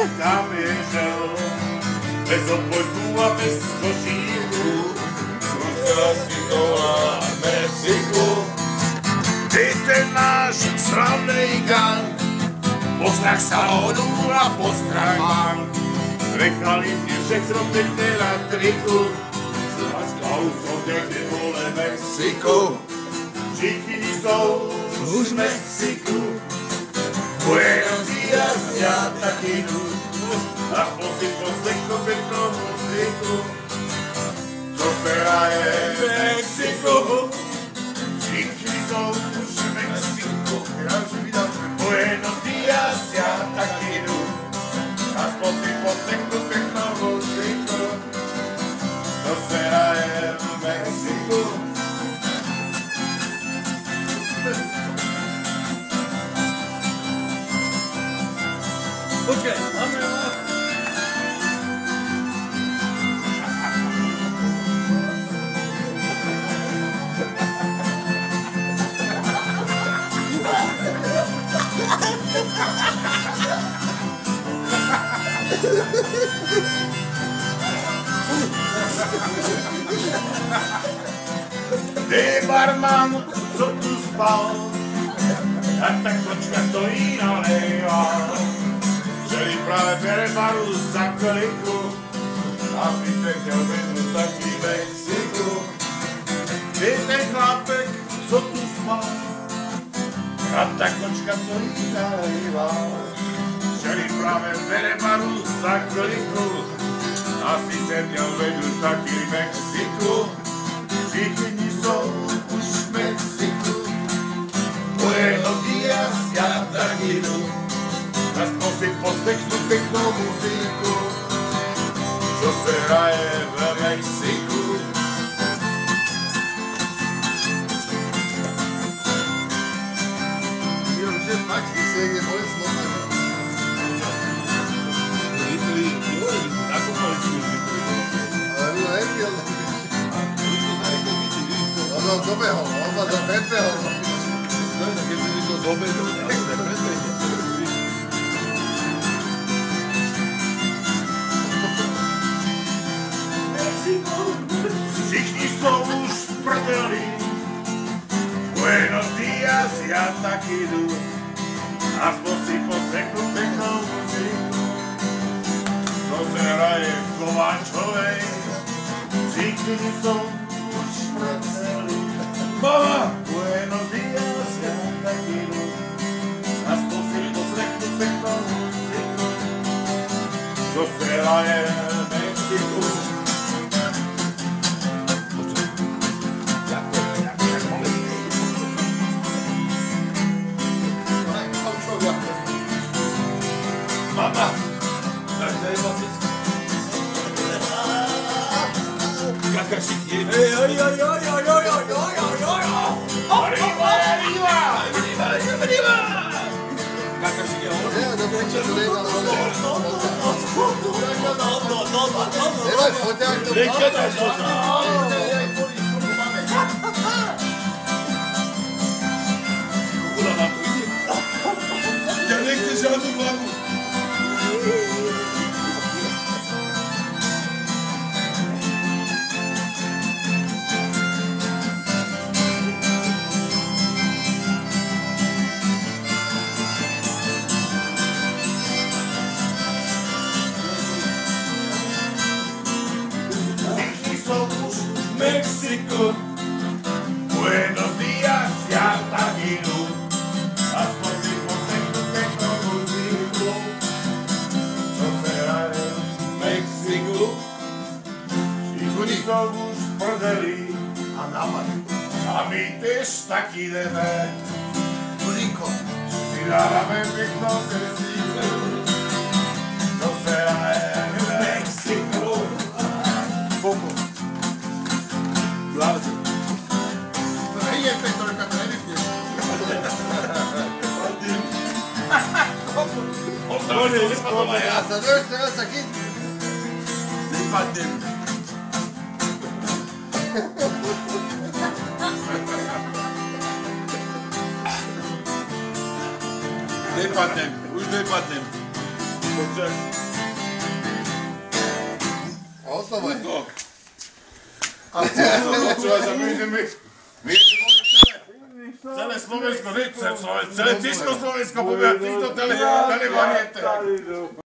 tam je žel. Bez obojku a bez košíku, Ruská svitová Mexiku. Ty ten náš slavný gang, postrach salónu a postrach bank. Nechali ti všechno pekne na triku, s láskou som niekde vole Mexiku. Všichni jsou už v Mexiku, Buenos días, já taky jdu. Aspoň si poslechnu pěknou muziku, co se hraje v Mexiku. Všichni jsou už v Mexiku, Buenos días, já taky jdu. Aspoň si poslechnu pěknou muziku, co se hraje v Mexiku. Počkej, máme Ty barman, co tu spal, a tak kočka stojí na lejvál. Želi práve bere baru za kliku, aby se chtěl vednout taky Mexiku. Ty ten chlapek, co tu spal, a tak kočka stojí na lejvál. Želi práve bere baru za kliku, asi se měl vednout taky Mexiku. Všichni jsou už v Mexiku, Buenos días, já tak jdu. Aspoň si poslechnu pěknou muziku, co se hraje v Mexiku. Jo, že fakt, když se někde bolí slova. Ale no nevěděl. On dobehol, on ma zabehol. keď si to dobehnú, tak sa presvedčí. Všichni jsou už v prdeli, Buenos días, já taky jdu. Aspoň si poslechnu pěknou muziku, co se hraje v Kováčovej. Všichni jsou už v prdeli, Mama! Buenos días, já taky jdu. Aspoň si poslechnu pěknou muziku, co se hraje v Mexiku. Mama! Tak to je babička. Kakašik je. Kakašik je on. Ja, dobre, čo to nejde, ale nevaj, foťák to Kukula na to ide. Ja nechce žiadnu mamu. Mexico, Buenos días, já taky jdu. Aspoň si poslechnu pěknou muziku, co se hraje v Mexiku. Všichni jsou už v prdeli a my tež taky jdeme. Si dáváme pěknou muziku, co se hraje v Mexiku. Poco. Lávate. je Petrolka, to nevypneš. Ja sa doješ teraz taký... Vypadnem. Nepadnem, už nepadnem. Hotovo je. Celé Slovensko, celé Československo povie, týchto telemániete.